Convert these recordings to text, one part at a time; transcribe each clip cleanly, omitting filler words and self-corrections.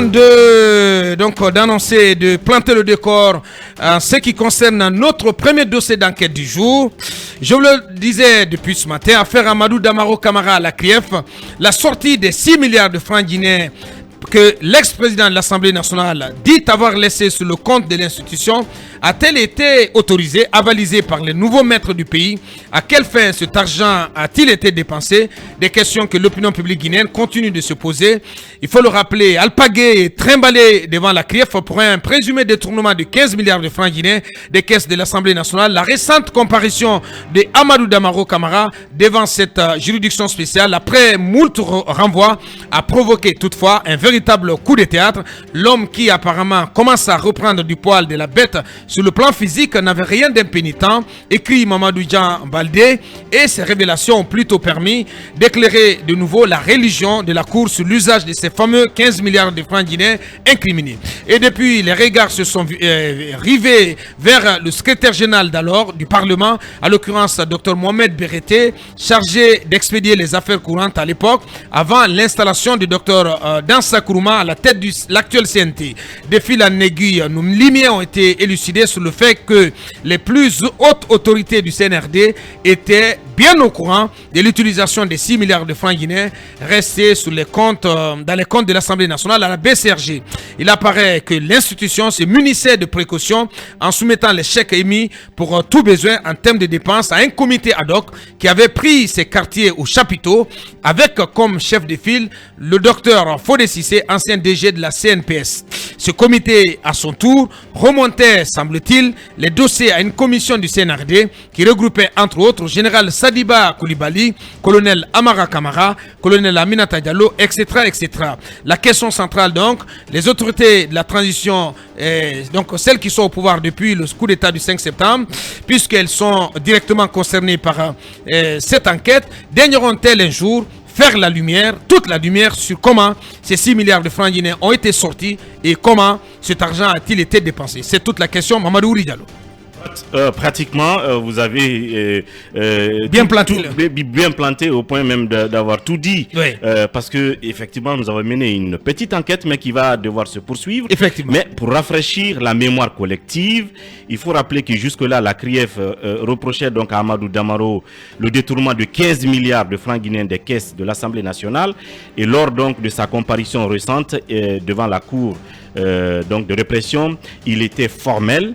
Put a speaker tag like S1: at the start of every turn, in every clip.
S1: Avant d'annoncer, de planter le décor en ce qui concerne notre premier dossier d'enquête du jour, je vous le disais depuis ce matin, affaire Amadou Damaro Camara à la CRIEF, la sortie des 6 milliards de francs guinéens que l'ex-président de l'Assemblée nationale dit avoir laissé sur le compte de l'institution a-t-elle été autorisée, avalisée par les nouveaux maîtres du pays? À quelle fin cet argent a-t-il été dépensé? Des questions que l'opinion publique guinéenne continue de se poser. Il faut le rappeler, alpagué et trimballé devant la CRIEF pour un présumé détournement de 15 milliards de francs guinéens des caisses de l'Assemblée nationale. La récente comparution de Amadou Damaro Camara devant cette juridiction spéciale, après moult renvois, a provoqué toutefois un véritable coup de théâtre. L'homme qui apparemment commence à reprendre du poil de la bête sur le plan physique n'avait rien d'impénitent, écrit Mamadou Jean Baldé, et ces révélations ont plutôt permis d'éclairer de nouveau la religion de la Cour sur l'usage de ces fameux 15 milliards de francs guinéens incriminés. Et depuis, les regards se sont rivés vers le secrétaire général d'alors du Parlement, à l'occurrence Dr Mohamed Berete, chargé d'expédier les affaires courantes à l'époque, avant l'installation du Dr Dansa Kourouma à la tête de l'actuel CNT. De fil en aiguille, nos lumières ont été élucidées sur le fait que les plus hautes autorités du CNRD étaient bien au courant de l'utilisation des 6 milliards de francs guinéens restés sur les comptes, dans les comptes de l'Assemblée nationale à la BCRG. Il apparaît que l'institution se munissait de précautions en soumettant les chèques émis pour tout besoin en termes de dépenses à un comité ad hoc qui avait pris ses quartiers au chapiteau avec comme chef de file le docteur Fodé Cissé, ancien DG de la CNPS. Ce comité, à son tour, remontait, semble-t-il, les dossiers à une commission du CNRD qui regroupait entre autres général Sadiba Koulibaly, colonel Amara Camara, colonel Aminata Diallo, etc., etc. La question centrale donc, les autorités de la transition, donc celles qui sont au pouvoir depuis le coup d'État du 5 septembre, puisqu'elles sont directement concernées par cette enquête, daigneront-elles un jour faire la lumière, toute la lumière sur comment ces 6 milliards de francs guinéens ont été sortis et comment cet argent a-t-il été dépensé? C'est toute la question, Mamadou Diallo.
S2: Pratiquement, vous avez
S1: bien
S2: planté au point même d'avoir tout dit.
S1: Oui.
S2: Parce que effectivement, nous avons mené une petite enquête, mais qui va devoir se poursuivre.
S1: Effectivement.
S2: Mais pour rafraîchir la mémoire collective, il faut rappeler que jusque-là, la CRIEF reprochait donc à Amadou Damaro le détournement de 15 milliards de francs guinéens des caisses de l'Assemblée nationale. Et lors donc de sa comparution récente devant la Cour donc de répression, il était formel.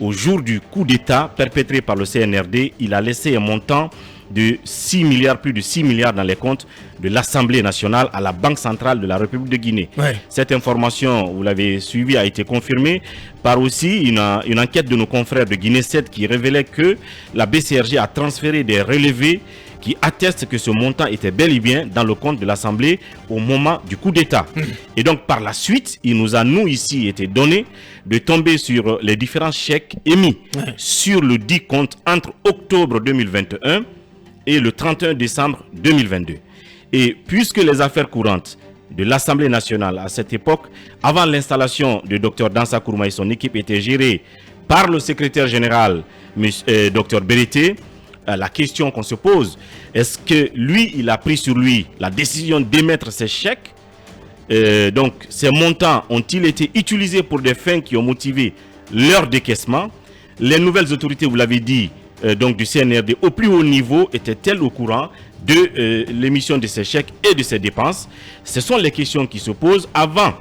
S2: Au jour du coup d'État perpétré par le CNRD, il a laissé un montant de 6 milliards, plus de 6 milliards dans les comptes de l'Assemblée nationale à la Banque centrale de la République de Guinée.
S1: Ouais.
S2: Cette information, vous l'avez suivie, a été confirmée par aussi une enquête de nos confrères de Guinée 7 qui révélait que la BCRG a transféré des relevés qui attestent que ce montant était bel et bien dans le compte de l'Assemblée au moment du coup d'État. Et donc par la suite, il nous a ici été donné de tomber sur les différents chèques émis sur le dit compte entre octobre 2021 et le 31 décembre 2022. Et puisque les affaires courantes de l'Assemblée nationale à cette époque, avant l'installation de Dr Dansa Kourouma et son équipe, étaient gérées par le secrétaire général Dr Berete, la question qu'on se pose, est-ce que lui, il a pris sur lui la décision d'émettre ces chèques? Donc, ces montants ont-ils été utilisés pour des fins qui ont motivé leur décaissement? Les nouvelles autorités, vous l'avez dit, donc du CNRD au plus haut niveau, étaient-elles au courant de l'émission de ces chèques et de ces dépenses? Ce sont les questions qui se posent. Avant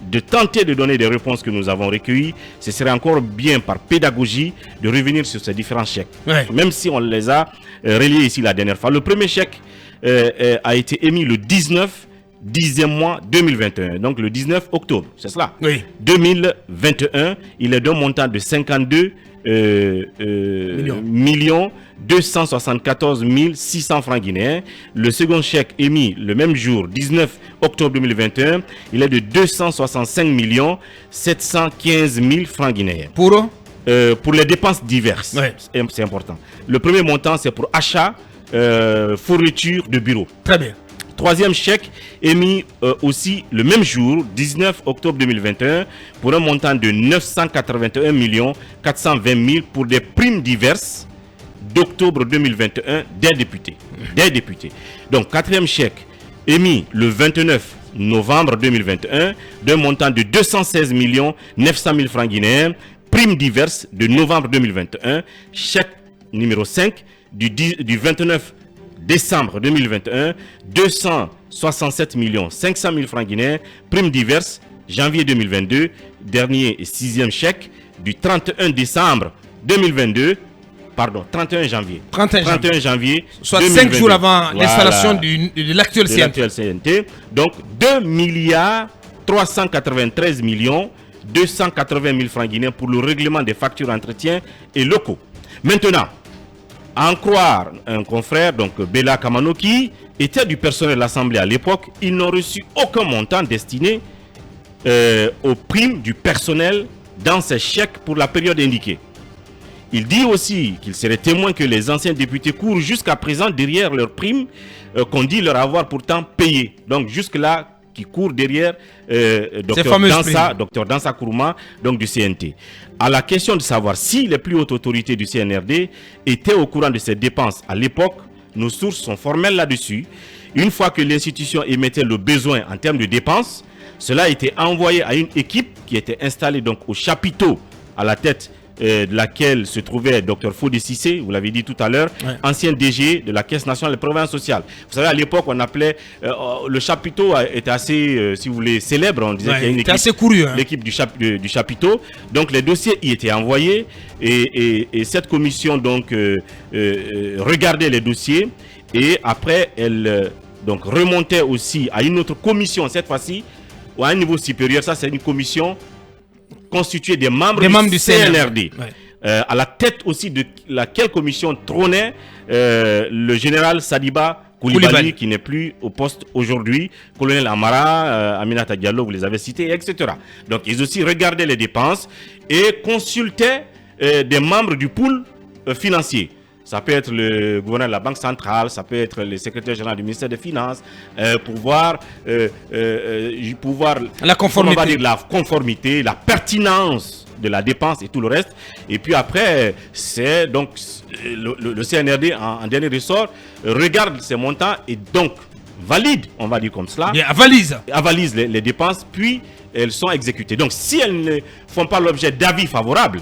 S2: de tenter de donner des réponses que nous avons recueillies, ce serait encore bien par pédagogie de revenir sur ces différents chèques.
S1: Ouais.
S2: Même si on les a reliés ici la dernière fois. Le premier chèque a été émis le 19 10e mois 2021, donc le 19 octobre, c'est cela.
S1: Oui.
S2: 2021, il est d'un montant de 52 millions 274 600 francs guinéens. Le second chèque émis le même jour, 19 octobre 2021, il est de 265 millions 715 000 francs guinéens.
S1: Pour
S2: les dépenses diverses,
S1: ouais.
S2: C'est important. Le premier montant, c'est pour achat, fourniture de bureau.
S1: Très bien.
S2: Troisième chèque émis aussi le même jour, 19 octobre 2021, pour un montant de 981 420 000 pour des primes diverses d'octobre 2021 des députés. Donc, quatrième chèque émis le 29 novembre 2021 d'un montant de 216 900 000 francs guinéens, primes diverses de novembre 2021, chèque numéro 5 du 29 décembre 2021, 267 500 000 francs guinéens, primes diverses, janvier 2022, dernier et sixième chèque du 31 décembre 2022, pardon, 31 janvier. 31 janvier.
S1: Soit 5 jours avant l'installation de l'actuel
S2: CNT. Donc 2 milliards 393 millions 280 000 francs guinéens pour le règlement des factures d'entretien et locaux. Maintenant, à en croire un confrère, donc Bella Kamano, qui était du personnel de l'Assemblée à l'époque, ils n'ont reçu aucun montant destiné aux primes du personnel dans ces chèques pour la période indiquée. Il dit aussi qu'il serait témoin que les anciens députés courent jusqu'à présent derrière leurs primes qu'on dit leur avoir pourtant payées. Donc jusque-là, qui court derrière Dr Dansa Kourouma, donc du CNT. À la question de savoir si les plus hautes autorités du CNRD étaient au courant de ces dépenses à l'époque, nos sources sont formelles là-dessus. Une fois que l'institution émettait le besoin en termes de dépenses, cela a été envoyé à une équipe qui était installée donc au chapiteau à la tête de laquelle se trouvait Dr Fodé Cissé, vous l'avez dit tout à l'heure, ancien DG de la Caisse nationale de prévoyance sociale. Vous savez, à l'époque, on appelait le chapiteau était assez, si vous voulez, célèbre. On disait qu'il y a une équipe,
S1: assez couru,
S2: l'équipe du chapiteau. Donc les dossiers y étaient envoyés et cette commission donc regardait les dossiers et après elle donc remontait aussi à une autre commission cette fois-ci ou à un niveau supérieur. Ça, c'est une commission constitué des membres du CNRD. À la tête aussi de laquelle commission trônait le général Sadiba Koulibaly, qui n'est plus au poste aujourd'hui, colonel Amara, Aminata Diallo, vous les avez cités, etc. Donc ils aussi regardaient les dépenses et consultaient des membres du pool financier. Ça peut être le gouverneur de la Banque centrale, ça peut être le secrétaire général du ministère des Finances, pour voir
S1: la conformité.
S2: On va dire la conformité, la pertinence de la dépense et tout le reste. Et puis après, c'est donc le CNRD en dernier ressort regarde ces montants et donc valide, on va dire comme cela, avalise les dépenses, puis elles sont exécutées. Donc si elles ne font pas l'objet d'avis favorables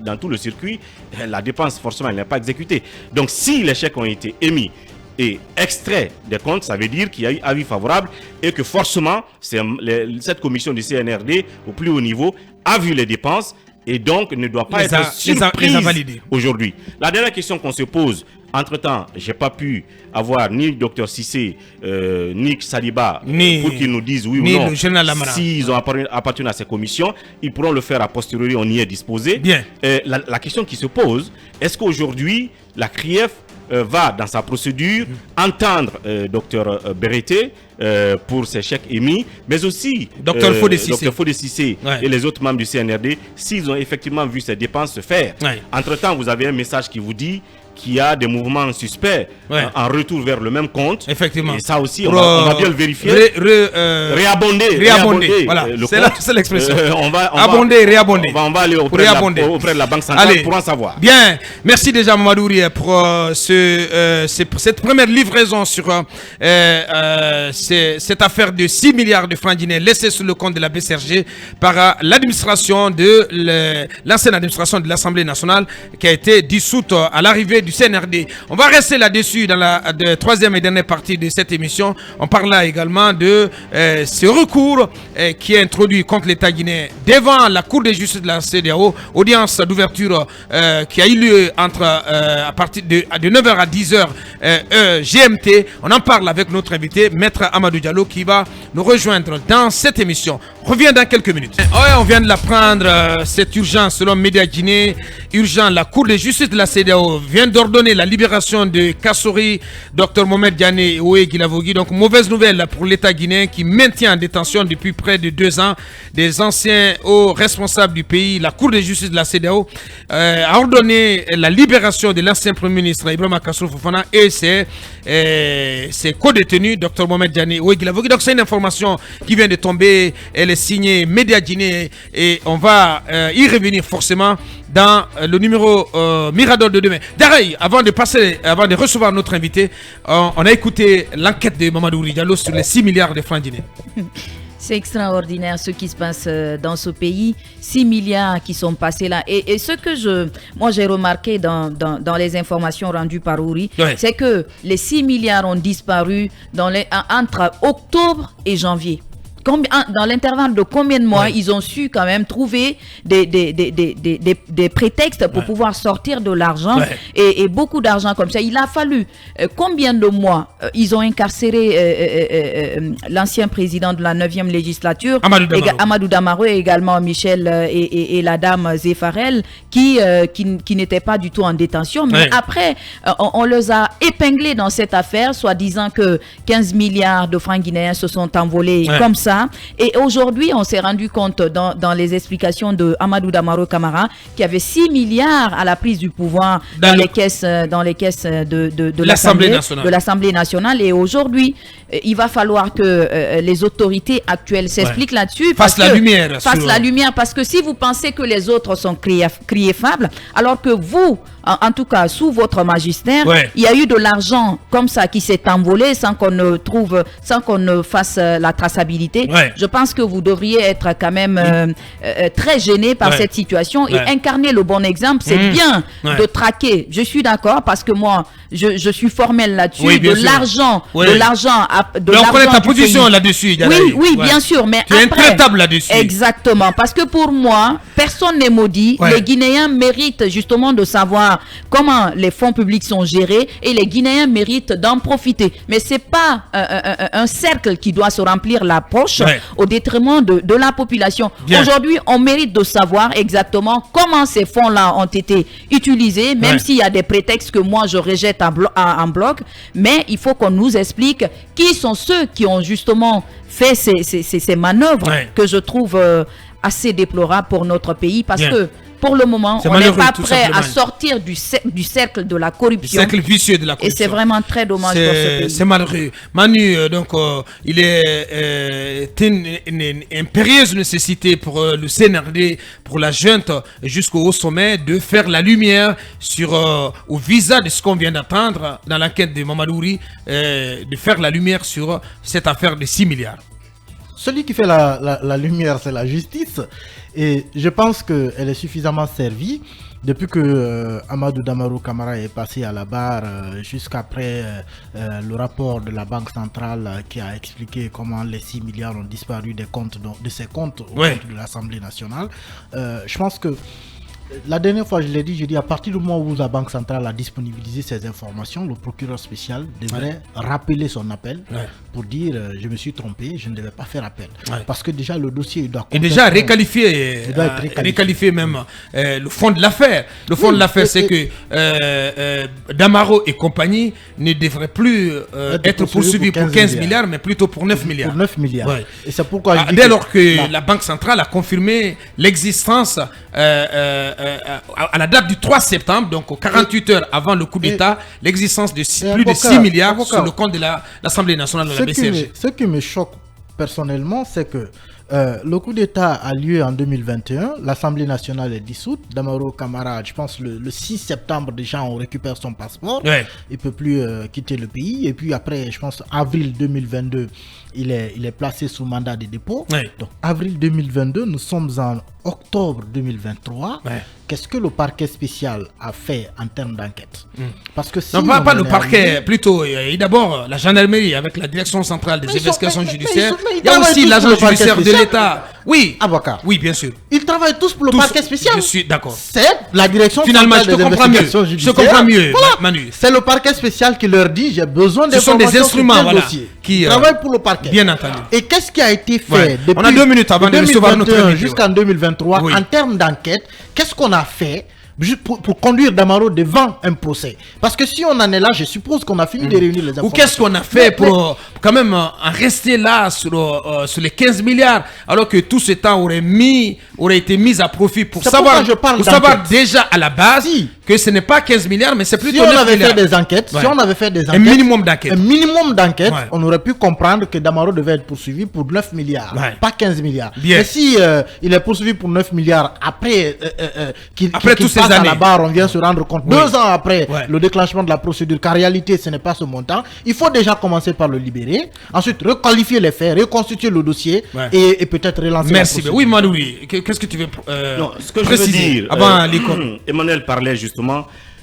S2: dans tout le circuit, la dépense forcément elle n'est pas exécutée. Donc si les chèques ont été émis et extraits des comptes, ça veut dire qu'il y a eu avis favorable et que forcément cette commission du CNRD au plus haut niveau a vu les dépenses et donc ne doit pas être surprise aujourd'hui. La dernière question qu'on se pose, entre-temps, je n'ai pas pu avoir ni Dr Cissé, ni Saliba pour qu'ils nous disent oui ou non. S'ils ont appartenu à ces commissions, ils pourront le faire a posteriori, on y est disposé.
S1: Bien.
S2: La question qui se pose, est-ce qu'aujourd'hui, la CRIEF va dans sa procédure entendre Dr Berete pour ces chèques émis, mais aussi
S1: Dr Fodé
S2: Cissé et les autres membres du CNRD, s'ils ont effectivement vu ces dépenses se faire. Entre-temps, vous avez un message qui vous dit qu'il y a des mouvements suspects en retour vers le même compte.
S1: Effectivement.
S2: Et ça aussi, on va bien le vérifier.
S1: Réabonder. Voilà, c'est l'expression. Abonder, réabonder.
S2: On va aller auprès de la Banque centrale pour en savoir.
S1: Bien. Merci déjà, Mamadouri, pour cette première livraison sur cette affaire de 6 milliards de francs guinéens laissés sur le compte de la BCRG par l'administration de l'ancienne administration de l'Assemblée nationale qui a été dissoute à l'arrivée du CNRD. On va rester là-dessus dans la troisième et dernière partie de cette émission. On parlera également de ce recours qui est introduit contre l'État guinéen devant la Cour de justice de la CEDEAO. Audience d'ouverture qui a eu lieu à partir de 9h à 10h GMT. On en parle avec notre invité, Maître Amadou Diallo, qui va nous rejoindre dans cette émission. On revient dans quelques minutes. On vient de l'apprendre, c'est urgent selon Média Guinée. Urgent, la Cour de justice de la CEDEAO vient d'ordonner la libération de Kassori, Dr Mohamed Diané et Oé Guilavogui. Donc mauvaise nouvelle pour l'État guinéen qui maintient en détention depuis près de 2 ans des anciens hauts responsables du pays. La Cour de justice de la CEDEAO a ordonné la libération de l'ancien Premier ministre Ibrahima Kassori Fofana et ses ses co-détenus, Dr Mohamed Diané Ouegilavogui. Donc c'est une information qui vient de tomber, elle est signée Média Guinée et on va y revenir forcément dans le numéro Mirador de demain. D'ailleurs, avant de recevoir notre invité, on a écouté l'enquête de Mamadou Diallo sur les 6 milliards de francs guinéens.
S3: C'est extraordinaire ce qui se passe dans ce pays. 6 milliards qui sont passés là. Et ce que j'ai remarqué dans les informations rendues par Ouri, c'est que les 6 milliards ont disparu entre octobre et janvier. Dans l'intervalle de combien de mois ils ont su quand même trouver des prétextes pour pouvoir sortir de l'argent et beaucoup d'argent comme ça. Il a fallu combien de mois ils ont incarcéré l'ancien président de la 9e législature, Amadou Damaro, et également Michel et la dame Zéfarel qui n'étaient pas du tout en détention. Mais après, on les a épinglés dans cette affaire, soi-disant que 15 milliards de francs guinéens se sont envolés comme ça. Et aujourd'hui, on s'est rendu compte dans les explications de Amadou Damaro Camara qu'il y avait 6 milliards à la prise du pouvoir dans les caisses de l'Assemblée nationale. Et aujourd'hui, il va falloir que les autorités actuelles s'expliquent là-dessus. Fassent la lumière. Parce que si vous pensez que les autres sont criéfables, alors que vous, en tout cas sous votre magistère, il y a eu de l'argent comme ça qui s'est envolé sans qu'on ne fasse la traçabilité. Je pense que vous devriez être quand même très gêné par cette situation et incarner le bon exemple. C'est bien de traquer. Je suis d'accord parce que moi, je suis formel là-dessus. L'argent.
S1: On connaît ta position là-dessus.
S3: Oui, bien sûr. Mais
S1: tu es intraitable là-dessus.
S3: Exactement. Parce que pour moi, personne n'est maudit. Les Guinéens méritent justement de savoir comment les fonds publics sont gérés et les Guinéens méritent d'en profiter. Mais c'est pas un cercle qui doit se remplir la poche au détriment de la population. Aujourd'hui, on mérite de savoir exactement comment ces fonds-là ont été utilisés, même s'il y a des prétextes que moi je rejette en bloc. Mais il faut qu'on nous explique qui sont ceux qui ont justement fait ces manœuvres que je trouve assez déplorables pour notre pays parce que pour le moment, on n'est pas prêt à sortir du cercle de la corruption.
S1: Cercle vicieux de la corruption.
S3: Et c'est vraiment très dommage pour ce pays.
S1: C'est malheureux. Manu, donc, il est une impérieuse nécessité pour le CNRD, pour la junte jusqu'au haut sommet, de faire la lumière sur, au visa de ce qu'on vient d'entendre dans l'enquête de Mamadouri, de faire la lumière sur cette affaire de 6 milliards.
S4: Celui qui fait la lumière, c'est la justice. Et je pense qu'elle est suffisamment servie depuis que Amadou Damaro Camara est passé à la barre jusqu'après le rapport de la Banque centrale qui a expliqué comment les 6 milliards ont disparu des comptes de ses comptes au compte de l'Assemblée nationale. Je pense que la dernière fois, je l'ai dit, à partir du moment où la Banque centrale a disponibilisé ces informations, le procureur spécial devrait rappeler son appel pour dire je me suis trompé, je ne devais pas faire appel. Parce que déjà, le dossier doit
S1: et déjà réqualifier même le fond de l'affaire. Le fond de l'affaire, c'est que Damaro et compagnie ne devraient plus être poursuivis pour 15 milliards, mais plutôt pour 9 milliards.
S4: Pour 9 milliards. Et c'est pourquoi
S1: dès lors que la Banque centrale a confirmé l'existence à la date du 3 septembre, donc 48 heures avant le coup d'État, l'existence de plus de 6 milliards sur le compte de l'Assemblée nationale de la BCRG.
S4: Ce qui me choque personnellement, c'est que le coup d'État a lieu en 2021, l'Assemblée nationale est dissoute, Damaro Camara, je pense le 6 septembre déjà on récupère son passeport, il ne peut plus quitter le pays, et puis après je pense avril 2022, il est placé sous mandat de dépôt. Donc avril 2022, nous sommes en octobre 2023. Qu'est-ce que le parquet spécial a fait en termes d'enquête? Parce que si
S1: non, pas le parquet, plutôt. Et d'abord, la gendarmerie avec la direction centrale des investigations judiciaires. Il y a aussi l'agent judiciaire de l'État. Oui,
S4: avocat.
S1: Oui, bien sûr.
S4: Ils travaillent tous pour le parquet spécial.
S1: Je suis d'accord.
S4: C'est la direction
S1: finalement,
S4: centrale des investigations judiciaires.
S1: Je comprends mieux,
S4: voilà.
S1: Manu.
S4: C'est le parquet spécial qui leur dit j'ai besoin d'informations.
S1: Ce sont des instruments, voilà,
S4: qui travaillent pour le parquet.
S1: Bien entendu.
S4: Et qu'est-ce qui a été fait depuis
S1: on a 2 minutes avant de recevoir notre invité
S4: jusqu'en 2023 en termes d'enquête? Qu'est-ce qu'on a fait pour conduire Damaro devant un procès? Parce que si on en est là, je suppose qu'on a fini de réunir les informations.
S1: Ou qu'est-ce qu'on a fait pour quand même en rester là sur les 15 milliards alors que tout ce temps aurait été mis à profit pour savoir déjà à la base que ce n'est pas 15 milliards, mais c'est plutôt
S4: si on
S1: 9
S4: avait
S1: milliards.
S4: fait des enquêtes,
S1: Ouais.
S4: si on avait fait des enquêtes,
S1: Un minimum d'enquête.
S4: un minimum d'enquête,
S1: Ouais.
S4: on aurait pu comprendre que Damaro devait être poursuivi pour 9 milliards,
S1: Ouais.
S4: pas 15 milliards.
S1: Bien.
S4: Mais si il est poursuivi pour 9 milliards après qu'il
S1: Après toutes ces
S4: passe à
S1: années.
S4: la barre, on vient se rendre compte,
S1: Oui.
S4: 2 ans après
S1: Ouais.
S4: le déclenchement de la procédure, qu'en réalité ce n'est pas ce montant, il faut déjà commencer par le libérer, ensuite requalifier les faits, reconstituer le dossier
S1: Ouais.
S4: et peut-être relancer
S1: Merci.
S4: la procédure.
S1: Oui, Manouri, qu'est-ce que tu veux
S2: Non, ce que je
S1: préciser
S2: veux dire,
S1: avant l'icône?
S2: Emmanuel parlait justement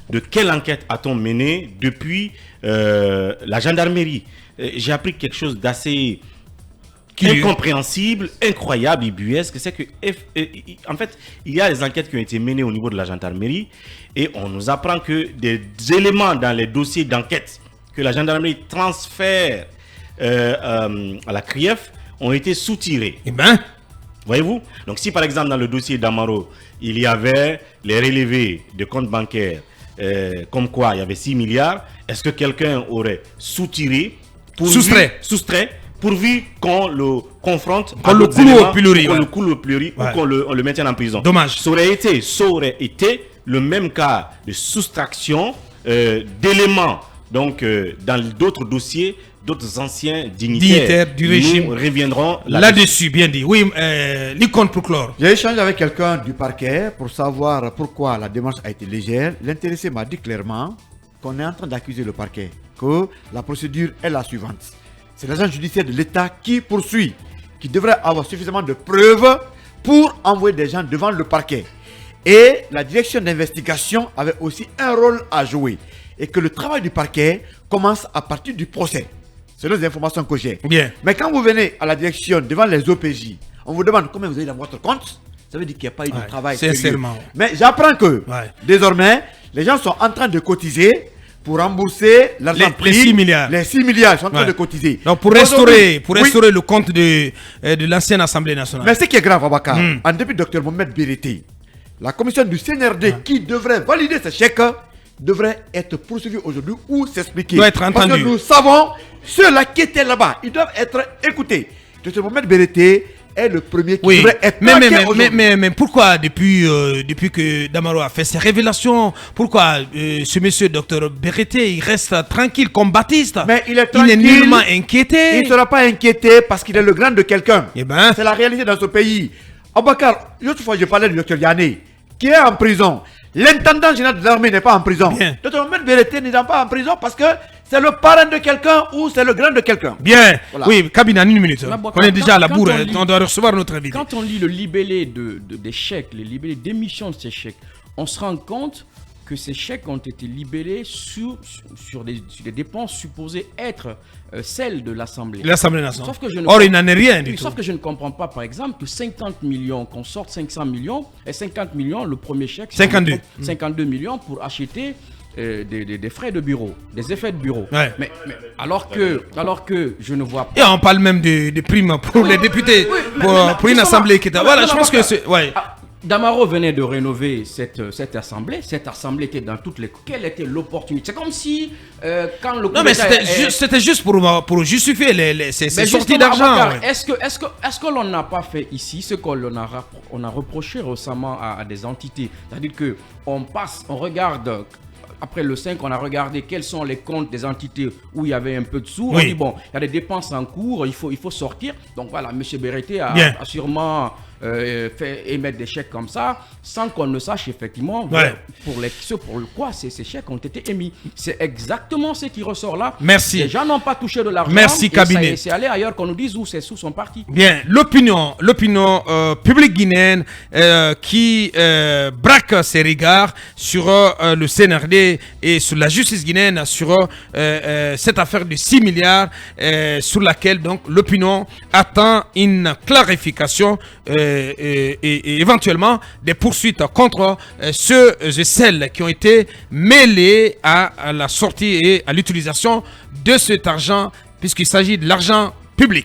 S2: de quelle enquête a-t-on mené depuis la gendarmerie. J'ai appris quelque chose d'assez incompréhensible, incroyable, ubuesque. C'est que, en fait, il y a des enquêtes qui ont été menées au niveau de la gendarmerie et on nous apprend que des éléments dans les dossiers d'enquête que la gendarmerie transfère à la CRIEF ont été soutirés.
S1: Eh ben,
S2: Voyez-vous? Donc si par exemple dans le dossier d'Amaro, il y avait les relevés de comptes bancaires, comme quoi il y avait 6 milliards, est-ce que quelqu'un aurait soutiré, soustrait, pourvu qu'on le confronte,
S1: qu'on le coule au pilori,
S2: qu'on le coule au pilori,
S1: ouais,
S2: ou qu'on le maintienne en prison?
S1: Dommage.
S2: Ça aurait été le même cas de soustraction d'éléments donc dans d'autres dossiers, d'autres anciens dignitaires
S1: du régime.
S2: Nous reviendrons
S1: là-dessus, bien dit. Oui, l'icône pour clore.
S5: J'ai échangé avec quelqu'un du parquet pour savoir pourquoi la démarche a été légère. L'intéressé m'a dit clairement qu'on est en train d'accuser le parquet, que la procédure est la suivante. C'est l'agent judiciaire de l'État qui poursuit, qui devrait avoir suffisamment de preuves pour envoyer des gens devant le parquet. Et la direction d'investigation avait aussi un rôle à jouer. Et que le travail du parquet commence à partir du procès. C'est les informations que j'ai.
S1: Bien.
S5: Mais quand vous venez à la direction devant les OPJ, on vous demande combien vous avez dans votre compte. Ça veut dire qu'il n'y a pas eu de travail sérieux.
S1: Sincèrement.
S5: Mais j'apprends que désormais, les gens sont en train de cotiser pour rembourser l'argent pris.
S1: Les 6 milliards.
S5: Les 6 milliards sont en train de cotiser.
S1: Donc pour restaurer le compte de l'ancienne Assemblée nationale.
S5: Mais ce qui est grave, Abakar, en dépit du Dr Mohamed Birité, la commission du CNRD qui devrait valider ce chèque devrait être poursuivi aujourd'hui ou s'expliquer.
S1: Doit être entendu.
S5: Parce que nous savons, ceux-là qui étaient là-bas, ils doivent être écoutés. Dr Mohamed Birité est le premier qui devrait être
S1: mais pourquoi depuis que Damaro a fait ses révélations, pourquoi ce monsieur Dr Berete, il reste tranquille comme Baptiste?
S5: Mais il est tranquille.
S1: Il n'est nullement inquiété.
S5: Il ne sera pas inquiété parce qu'il est le grand de quelqu'un.
S1: Eh ben.
S5: C'est la réalité dans ce pays. Abakar, l'autre fois je parlais du Dr Yané, qui est en prison. L'intendant général de l'armée n'est pas en prison. Dr Mohamed Berete n'est pas en prison parce que c'est le parrain de quelqu'un ou c'est le grand de quelqu'un.
S1: Bien.
S5: Voilà.
S1: Oui, Kabina, une minute. On est déjà à la bourre, on doit recevoir notre invité.
S6: Quand on lit le libellé des chèques, les libellés d'émission de ces chèques, on se rend compte que ces chèques ont été libellés sur des dépenses supposées être celles de l'Assemblée.
S1: L'Assemblée nationale.
S6: Or,
S1: il n'en est rien du tout.
S6: Sauf que je ne comprends pas, par exemple, que 50 millions, qu'on sorte 500 millions, et 50 millions, le premier chèque, 52 millions pour acheter des frais de bureau, des effets de bureau.
S1: Ouais.
S6: Mais alors que je ne vois pas...
S1: Et on parle même de primes pour les députés, pour une assemblée qui est... Voilà, je pense que c'est... Ouais.
S6: Damaro venait de rénover cette assemblée était dans toutes les... Quelle était l'opportunité? C'est comme si quand le...
S1: Non mais c'était juste pour justifier ces sorties d'argent.
S6: Ouais. Est-ce que l'on n'a pas fait ici ce qu'on a reproché récemment à des entités? C'est-à-dire que on regarde... Après le 5, on a regardé quels sont les comptes des entités où il y avait un peu de sous. On dit bon, il y a des dépenses en cours, il faut sortir. Donc voilà, M. Berete a sûrement fait émettre des chèques comme ça, sans qu'on ne sache effectivement pour quoi ces chèques ont été émis. C'est exactement ce qui ressort là.
S1: Merci.
S6: Les gens n'ont pas touché de l'argent.
S1: Merci, cabinet.
S6: C'est allé ailleurs qu'on nous dise où ces sous sont partis.
S1: Bien, l'opinion publique guinéenne qui braque ses regards sur le CNRD et sur la justice guinéenne, sur cette affaire de 6 milliards sur laquelle donc l'opinion attend une clarification et éventuellement des poursuites contre ceux et celles qui ont été mêlés à la sortie et à l'utilisation de cet argent, puisqu'il s'agit de l'argent public.